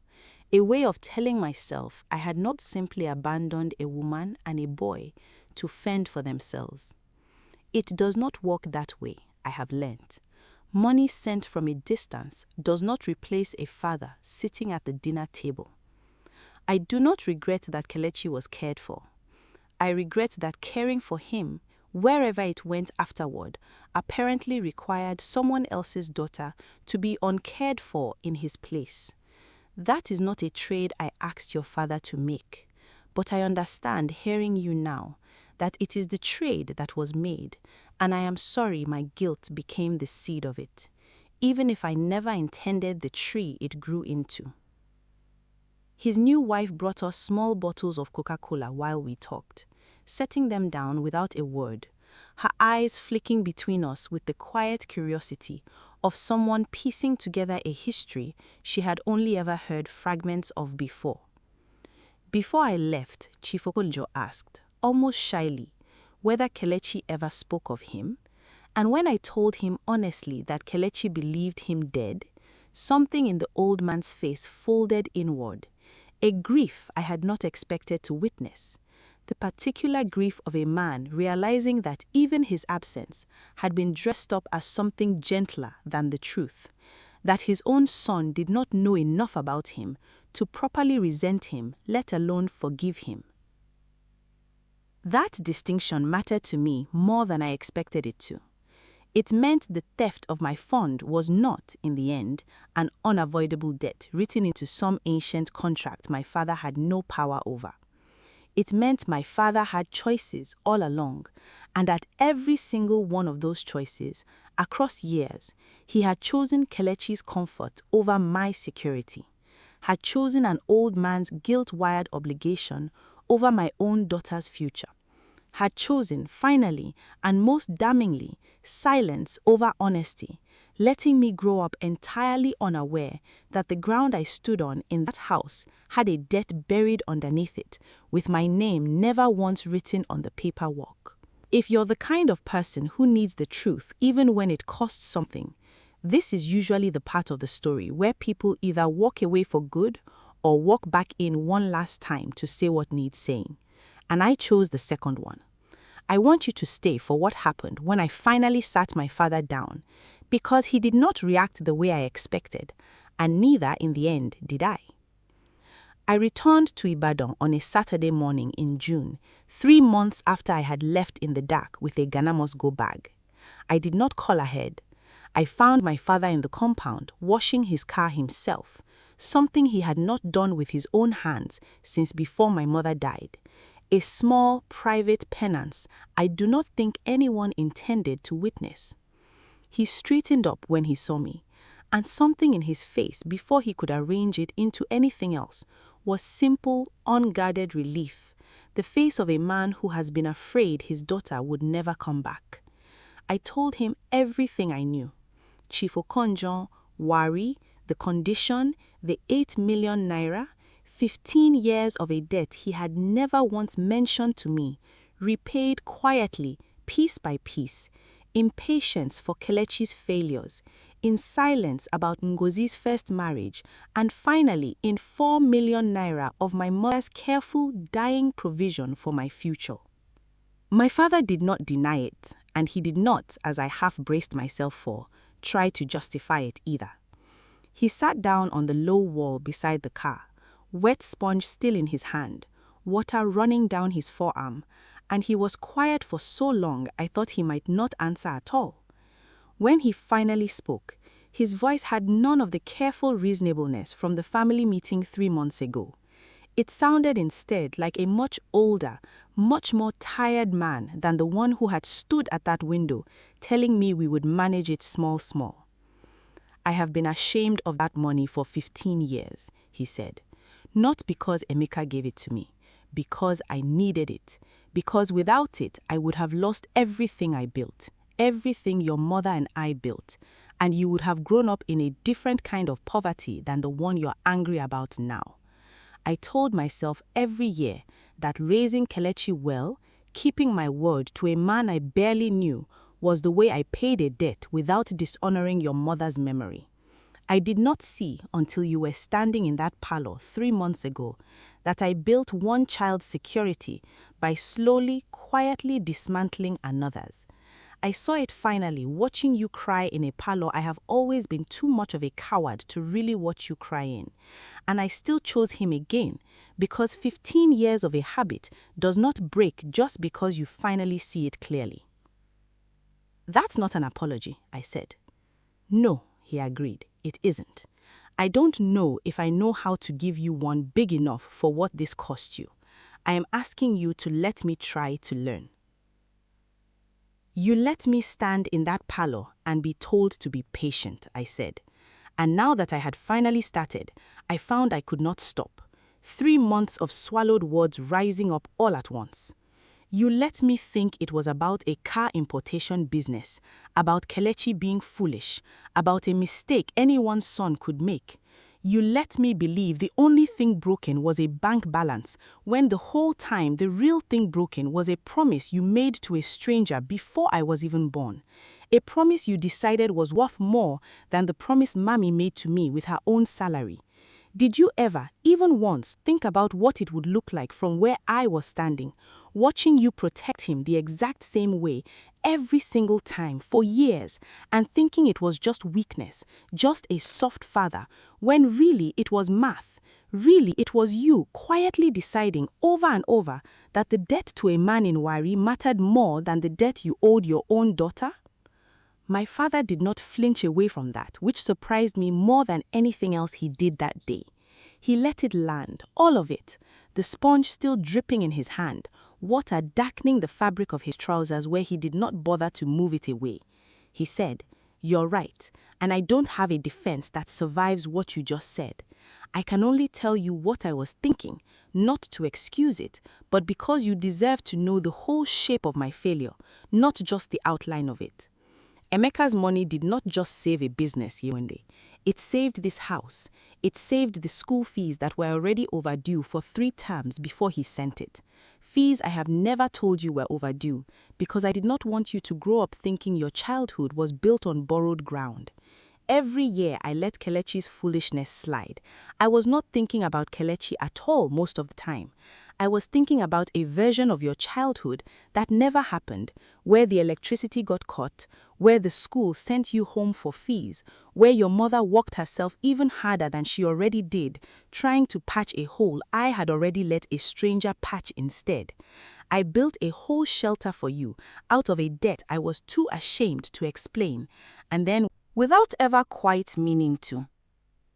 a way of telling myself I had not simply abandoned a woman and a boy to fend for themselves. It does not work that way, I have learnt. Money sent from a distance does not replace a father sitting at the dinner table. I do not regret that Kelechi was cared for. I regret that caring for him, wherever it went afterward, apparently required someone else's daughter to be uncared for in his place. That is not a trade I asked your father to make, but I understand, hearing you now, that it is the trade that was made, and I am sorry my guilt became the seed of it, even if I never intended the tree it grew into. His new wife brought us small bottles of Coca-Cola while we talked, setting them down without a word, her eyes flicking between us with the quiet curiosity of someone piecing together a history she had only ever heard fragments of before. Before I left, Chief Okonjo asked, almost shyly, whether Kelechi ever spoke of him, and when I told him honestly that Kelechi believed him dead, something in the old man's face folded inward, a grief I had not expected to witness, the particular grief of a man realizing that even his absence had been dressed up as something gentler than the truth, that his own son did not know enough about him to properly resent him, let alone forgive him. That distinction mattered to me more than I expected it to. It meant the theft of my fund was not, in the end, an unavoidable debt written into some ancient contract my father had no power over. It meant my father had choices all along, and at every single one of those choices, across years, he had chosen Kelechi's comfort over my security, had chosen an old man's guilt-wired obligation over my own daughter's future, had chosen, finally, and most damningly, silence over honesty, letting me grow up entirely unaware that the ground I stood on in that house had a debt buried underneath it, with my name never once written on the paperwork. If you're the kind of person who needs the truth even when it costs something, this is usually the part of the story where people either walk away for good or walk back in one last time to say what needs saying. And I chose the second one. I want you to stay for what happened when I finally sat my father down, because he did not react the way I expected, and neither in the end did I. I returned to Ibadan on a Saturday morning in June, 3 months after I had left in the dark with a Ghana must-go bag. I did not call ahead. I found my father in the compound, washing his car himself, something he had not done with his own hands since before my mother died. A small, private penance I do not think anyone intended to witness. He straightened up when he saw me, and something in his face before he could arrange it into anything else was simple, unguarded relief, the face of a man who has been afraid his daughter would never come back. I told him everything I knew. Chief Okonjo, Wari, the condition, the 8 million naira, 15 years of a debt he had never once mentioned to me, repaid quietly, piece by piece, impatience for Kelechi's failures, in silence about Ngozi's first marriage, and finally in 4 million naira of my mother's careful dying provision for my future. My father did not deny it, and he did not, as I half braced myself for, try to justify it either. He sat down on the low wall beside the car, wet sponge still in his hand, water running down his forearm, and he was quiet for so long I thought he might not answer at all. When he finally spoke, his voice had none of the careful reasonableness from the family meeting 3 months ago. It sounded instead like a much older, much more tired man than the one who had stood at that window telling me we would manage it small. I have been ashamed of that money for 15 years, he said. Not because Emeka gave it to me, because I needed it, because without it I would have lost everything I built, everything your mother and I built, and you would have grown up in a different kind of poverty than the one you're angry about now. I told myself every year that raising Kelechi well, keeping my word to a man I barely knew, was the way I paid a debt without dishonoring your mother's memory. I did not see until you were standing in that parlor 3 months ago that I built one child's security by slowly, quietly dismantling another's. I saw it finally watching you cry in a parlor I have always been too much of a coward to really watch you cry in. And I still chose him again because 15 years of a habit does not break just because you finally see it clearly. That's not an apology, I said. No, he agreed, it isn't. I don't know if I know how to give you one big enough for what this cost you. I am asking you to let me try to learn. You let me stand in that parlor and be told to be patient, I said. And now that I had finally started, I found I could not stop. 3 months of swallowed words rising up all at once. You let me think it was about a car importation business, about Kelechi being foolish, about a mistake anyone's son could make. You let me believe the only thing broken was a bank balance, when the whole time the real thing broken was a promise you made to a stranger before I was even born. A promise you decided was worth more than the promise Mommy made to me with her own salary. Did you ever, even once, think about what it would look like from where I was standing, watching you protect him the exact same way every single time for years, and thinking it was just weakness, just a soft father, when really it was math, really it was you quietly deciding over and over that the debt to a man in Wari mattered more than the debt you owed your own daughter? My father did not flinch away from that, which surprised me more than anything else he did that day. He let it land, all of it, the sponge still dripping in his hand, water darkening the fabric of his trousers where he did not bother to move it away. He said, "You're right, and I don't have a defense that survives what you just said. I can only tell you what I was thinking, not to excuse it, but because you deserve to know the whole shape of my failure, not just the outline of it." Emeka's money did not just save a business, Yewande. It saved this house. It saved the school fees that were already overdue for 3 terms before he sent it. Fees I have never told you were overdue because I did not want you to grow up thinking your childhood was built on borrowed ground. Every year I let Kelechi's foolishness slide. I was not thinking about Kelechi at all most of the time. I was thinking about a version of your childhood that never happened, where the electricity got cut, where the school sent you home for fees, where your mother worked herself even harder than she already did, trying to patch a hole I had already let a stranger patch instead. I built a whole shelter for you out of a debt I was too ashamed to explain, and then, without ever quite meaning to,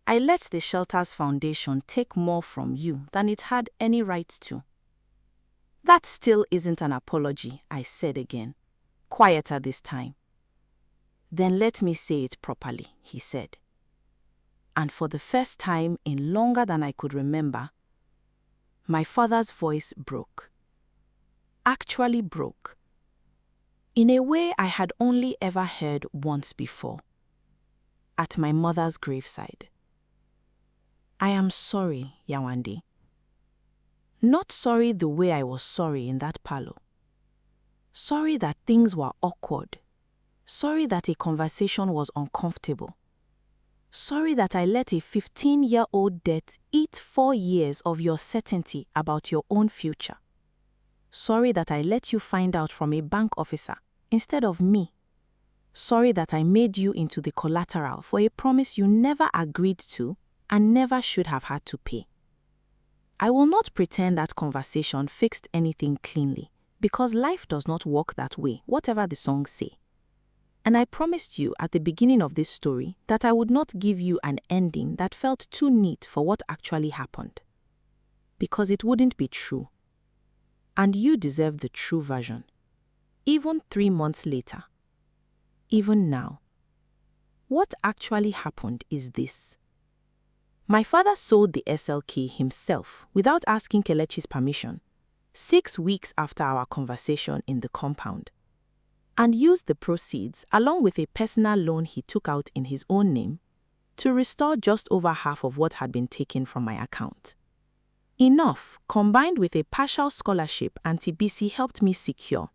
I let the shelter's foundation take more from you than it had any right to. That still isn't an apology, I said again, quieter this time. Then let me say it properly, he said. And for the first time in longer than I could remember, my father's voice broke. Actually broke. In a way I had only ever heard once before. At my mother's graveside. I am sorry, Yewande. Not sorry the way I was sorry in that parlor. Sorry that things were awkward. Sorry that a conversation was uncomfortable. Sorry that I let a 15-year-old debt eat 4 years of your certainty about your own future. Sorry that I let you find out from a bank officer instead of me. Sorry that I made you into the collateral for a promise you never agreed to and never should have had to pay. I will not pretend that conversation fixed anything cleanly, because life does not work that way, whatever the songs say. And I promised you at the beginning of this story that I would not give you an ending that felt too neat for what actually happened. Because it wouldn't be true. And you deserve the true version. Even 3 months later. Even now. What actually happened is this. My father sold the SLK himself without asking Kelechi's permission, 6 weeks after our conversation in the compound, and used the proceeds along with a personal loan he took out in his own name to restore just over half of what had been taken from my account. Enough, combined with a partial scholarship Auntie BC helped me secure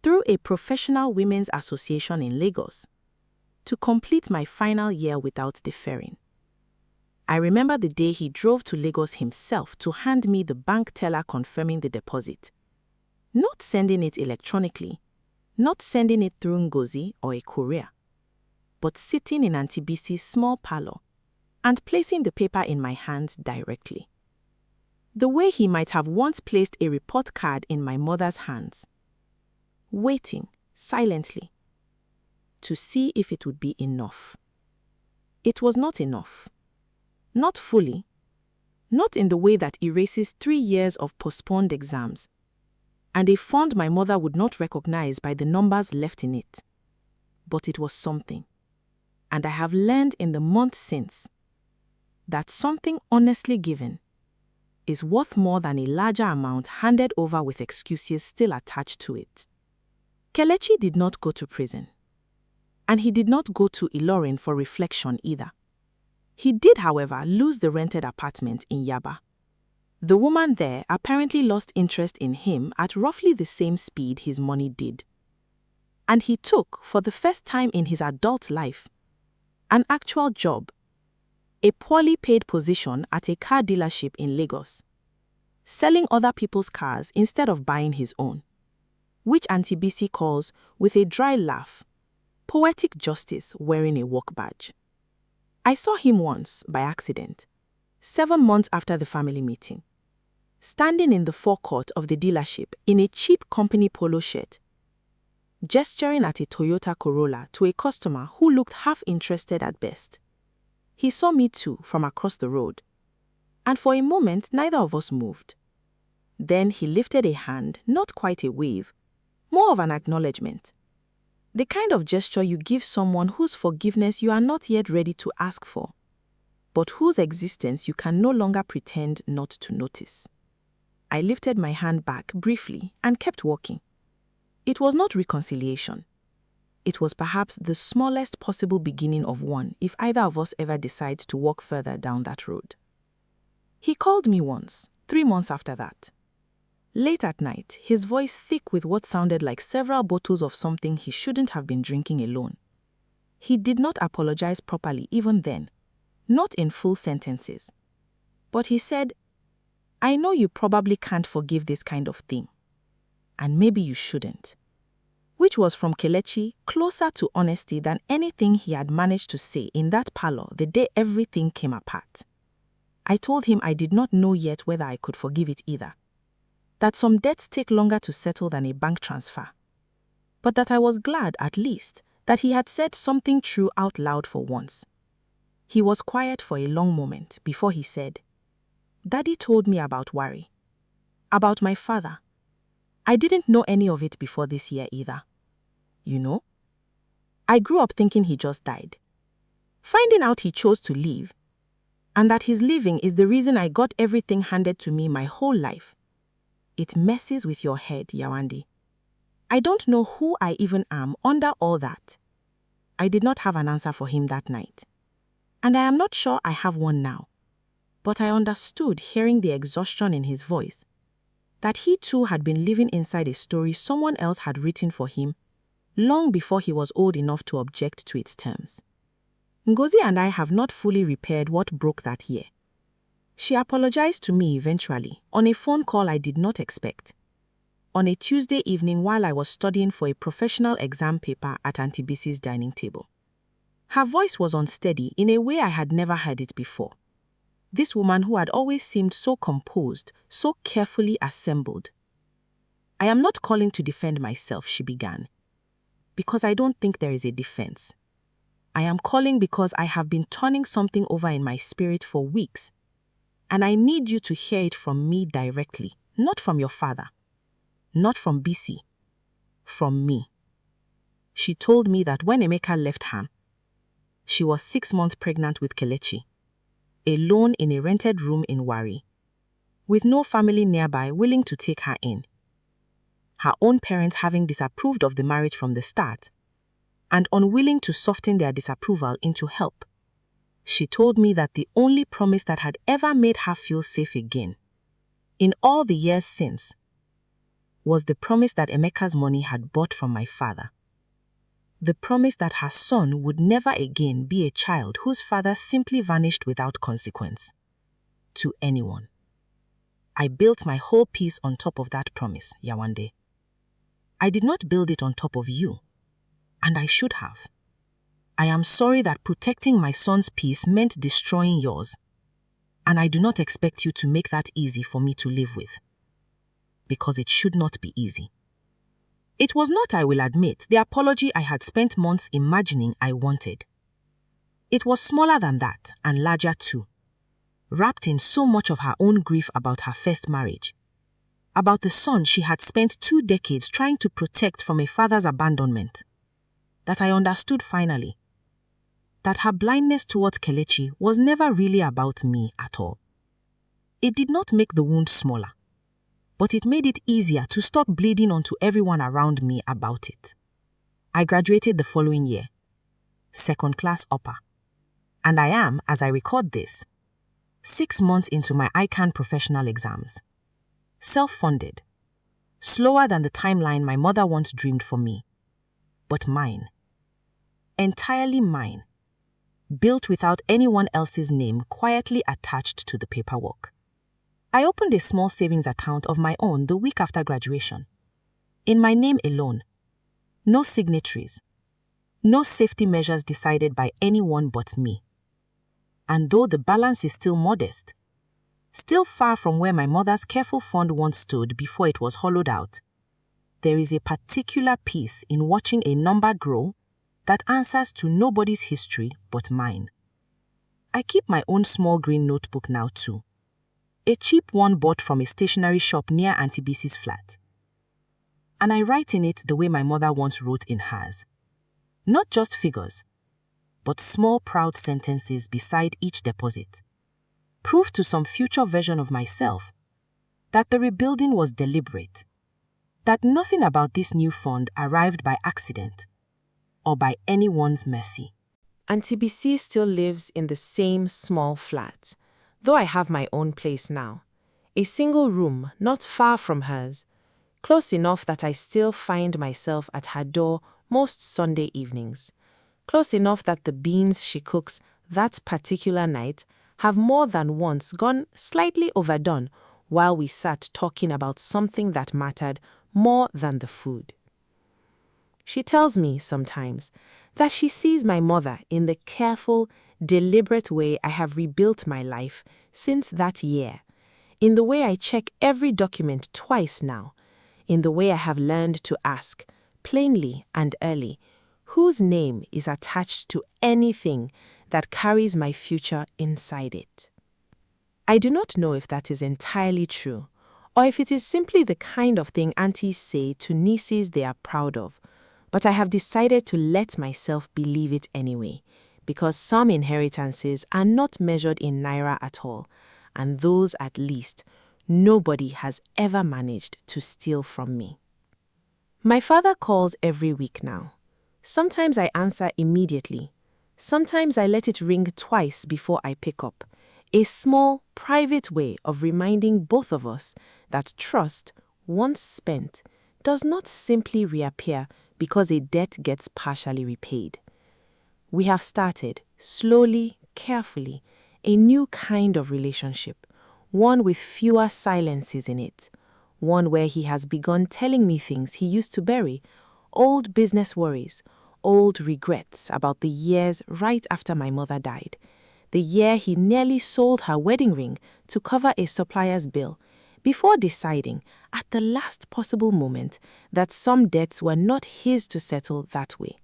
through a professional women's association in Lagos, to complete my final year without deferring. I remember the day he drove to Lagos himself to hand me the bank teller confirming the deposit. Not sending it electronically, not sending it through Ngozi or a courier, but sitting in Auntie BC's small parlor and placing the paper in my hands directly. The way he might have once placed a report card in my mother's hands, waiting silently to see if it would be enough. It was not enough. Not fully. Not in the way that erases 3 years of postponed exams, and a fund my mother would not recognize by the numbers left in it. But it was something. And I have learned in the months since that something honestly given is worth more than a larger amount handed over with excuses still attached to it. Kelechi did not go to prison. And he did not go to Ilorin for reflection either. He did, however, lose the rented apartment in Yaba. The woman there apparently lost interest in him at roughly the same speed his money did. And he took, for the first time in his adult life, an actual job, a poorly paid position at a car dealership in Lagos, selling other people's cars instead of buying his own, which Auntie BC calls, with a dry laugh, poetic justice wearing a work badge. I saw him once, by accident, 7 months after the family meeting, standing in the forecourt of the dealership in a cheap company polo shirt, gesturing at a Toyota Corolla to a customer who looked half interested at best. He saw me too from across the road, and for a moment neither of us moved. Then he lifted a hand, not quite a wave, more of an acknowledgement. The kind of gesture you give someone whose forgiveness you are not yet ready to ask for, but whose existence you can no longer pretend not to notice. I lifted my hand back briefly and kept walking. It was not reconciliation. It was perhaps the smallest possible beginning of one if either of us ever decides to walk further down that road. He called me once, 3 months after that. Late at night, his voice thick with what sounded like several bottles of something he shouldn't have been drinking alone. He did not apologize properly even then, not in full sentences. But he said, "I know you probably can't forgive this kind of thing, and maybe you shouldn't," which was from Kelechi closer to honesty than anything he had managed to say in that parlor the day everything came apart. I told him I did not know yet whether I could forgive it either. that some debts take longer to settle than a bank transfer, but that I was glad, at least, that he had said something true out loud for once. He was quiet for a long moment before he said, "Daddy told me about worry. About my father. I didn't know any of it before this year either. You know? I grew up thinking he just died. Finding out he chose to leave, and that his leaving is the reason I got everything handed to me my whole life. It messes with your head, Yewande. I don't know who I even am under all that." I did not have an answer for him that night, and I am not sure I have one now. But I understood, hearing the exhaustion in his voice, that he too had been living inside a story someone else had written for him long before he was old enough to object to its terms. Ngozi and I have not fully repaired what broke that year. She apologized to me eventually on a phone call I did not expect, on a Tuesday evening while I was studying for a professional exam paper at Auntie Bisi's dining table. Her voice was unsteady in a way I had never heard it before. This woman who had always seemed so composed, so carefully assembled. "I am not calling to defend myself," she began, "because I don't think there is a defense. I am calling because I have been turning something over in my spirit for weeks, and I need you to hear it from me directly, not from your father, not from Bisi, from me." She told me that when Emeka left her, she was 6 months pregnant with Kelechi, alone in a rented room in Wari, with no family nearby willing to take her in. Her own parents having disapproved of the marriage from the start, and unwilling to soften their disapproval into help. She told me that the only promise that had ever made her feel safe again, in all the years since, was the promise that Emeka's money had bought from my father. The promise that her son would never again be a child whose father simply vanished without consequence. To anyone. I built my whole piece on top of that promise, Yewande. I did not build it on top of you, and I should have. I am sorry that protecting my son's peace meant destroying yours, and I do not expect you to make that easy for me to live with, because it should not be easy. It was not, I will admit, the apology I had spent months imagining I wanted. It was smaller than that, and larger too, wrapped in so much of her own grief about her first marriage, about the son she had spent 2 decades trying to protect from a father's abandonment, that I understood finally, that her blindness towards Kelechi was never really about me at all. It did not make the wound smaller, but it made it easier to stop bleeding onto everyone around me about it. I graduated the following year, 2nd class upper, and I am, as I record this, 6 months into my ICANN professional exams. Self-funded, slower than the timeline my mother once dreamed for me, but mine. Entirely mine, built without anyone else's name quietly attached to the paperwork. I opened a small savings account of my own the week after graduation. In my name alone. No signatories. No safety measures decided by anyone but me. And though the balance is still modest, still far from where my mother's careful fund once stood before it was hollowed out, there is a particular peace in watching a number grow that answers to nobody's history but mine. I keep my own small green notebook now too. A cheap one bought from a stationery shop near Auntie Bisi's flat. And I write in it the way my mother once wrote in hers. Not just figures, but small proud sentences beside each deposit. Proof to some future version of myself that the rebuilding was deliberate, that nothing about this new fund arrived by accident or by anyone's mercy. Auntie Bisi still lives in the same small flat, though I have my own place now. A single room not far from hers, close enough that I still find myself at her door most Sunday evenings. Close enough that the beans she cooks that particular night have more than once gone slightly overdone while we sat talking about something that mattered more than the food. She tells me sometimes that she sees my mother in the careful, deliberate way I have rebuilt my life since that year, in the way I check every document twice now, in the way I have learned to ask, plainly and early, whose name is attached to anything that carries my future inside it. I do not know if that is entirely true, or if it is simply the kind of thing aunties say to nieces they are proud of, but I have decided to let myself believe it anyway, because some inheritances are not measured in naira at all, and those at least nobody has ever managed to steal from me. My father calls every week now. Sometimes I answer immediately. Sometimes I let it ring twice before I pick up. A small, private way of reminding both of us that trust, once spent, does not simply reappear because a debt gets partially repaid. We have started, slowly, carefully, a new kind of relationship, one with fewer silences in it, one where he has begun telling me things he used to bury, old business worries, old regrets about the years right after my mother died, the year he nearly sold her wedding ring to cover a supplier's bill, before deciding, at the last possible moment, that some debts were not his to settle that way.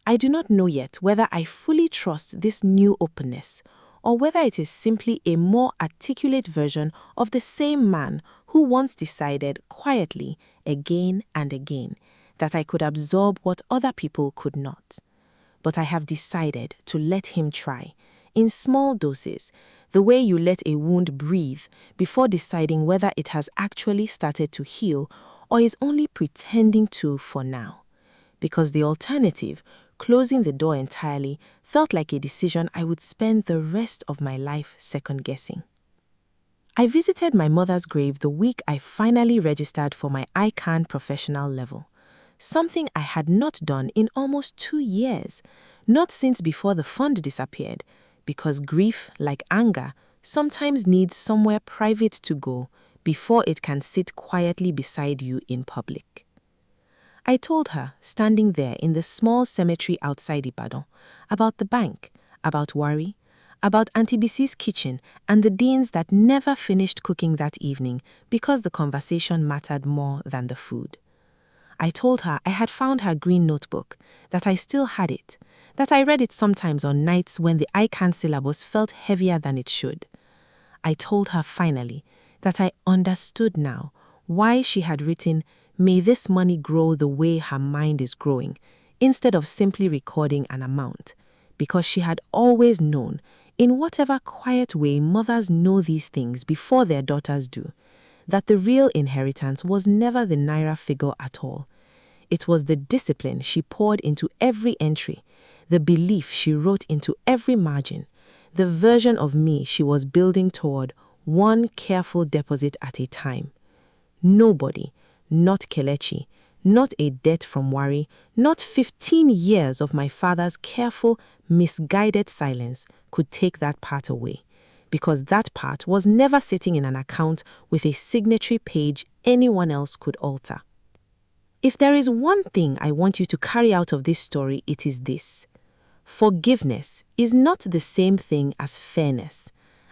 I do not know yet whether I fully trust this new openness, or whether it is simply a more articulate version of the same man who once decided quietly, again and again, that I could absorb what other people could not. But I have decided to let him try, in small doses, the way you let a wound breathe before deciding whether it has actually started to heal or is only pretending to for now. Because the alternative, closing the door entirely, felt like a decision I would spend the rest of my life second-guessing. I visited my mother's grave the week I finally registered for my ICANN professional level, something I had not done in almost 2 years, not since before the fund disappeared, because grief, like anger, sometimes needs somewhere private to go before it can sit quietly beside you in public. I told her, standing there in the small cemetery outside Ibadan, about the bank, about worry, about Auntie Bisi's kitchen and the deans that never finished cooking that evening because the conversation mattered more than the food. I told her I had found her green notebook, that I still had it, that I read it sometimes on nights when the ICANN syllabus felt heavier than it should. I told her finally that I understood now why she had written, "May this money grow the way her mind is growing," instead of simply recording an amount, because she had always known, in whatever quiet way mothers know these things before their daughters do, that the real inheritance was never the naira figure at all. It was the discipline she poured into every entry, the belief she wrote into every margin, the version of me she was building toward, one careful deposit at a time. Nobody, not Kelechi, not a debt from worry, not 15 years of my father's careful, misguided silence could take that part away, because that part was never sitting in an account with a signatory page anyone else could alter. If there is one thing I want you to carry out of this story, it is this: forgiveness is not the same thing as fairness,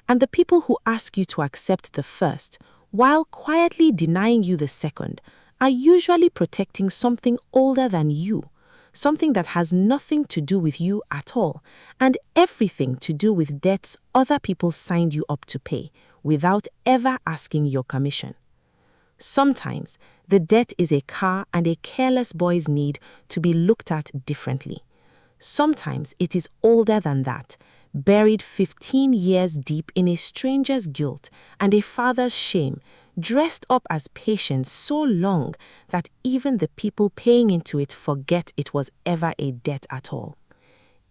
and the people who ask you to accept the first, while quietly denying you the second, are usually protecting something older than you, something that has nothing to do with you at all, and everything to do with debts other people signed you up to pay, without ever asking your permission. Sometimes, the debt is a car and a careless boy's need to be looked at differently. Sometimes it is older than that, buried 15 years deep in a stranger's guilt and a father's shame, dressed up as patience so long that even the people paying into it forget it was ever a debt at all.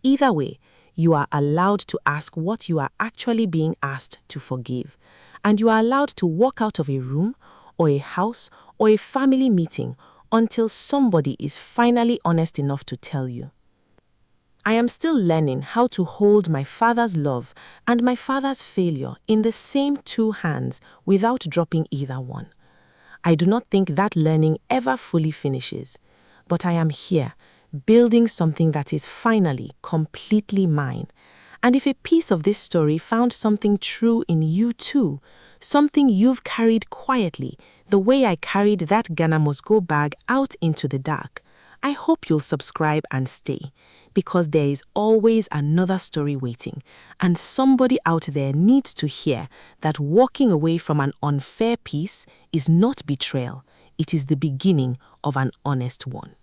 Either way, you are allowed to ask what you are actually being asked to forgive, and you are allowed to walk out of a room or a house or a family meeting until somebody is finally honest enough to tell you. I am still learning how to hold my father's love and my father's failure in the same 2 hands without dropping either one. I do not think that learning ever fully finishes, but I am here, building something that is finally completely mine. And if a piece of this story found something true in you too, something you've carried quietly, the way I carried that Ghana Must Go bag out into the dark. I hope you'll subscribe and stay, because there is always another story waiting, and somebody out there needs to hear that walking away from an unfair peace is not betrayal, it is the beginning of an honest one.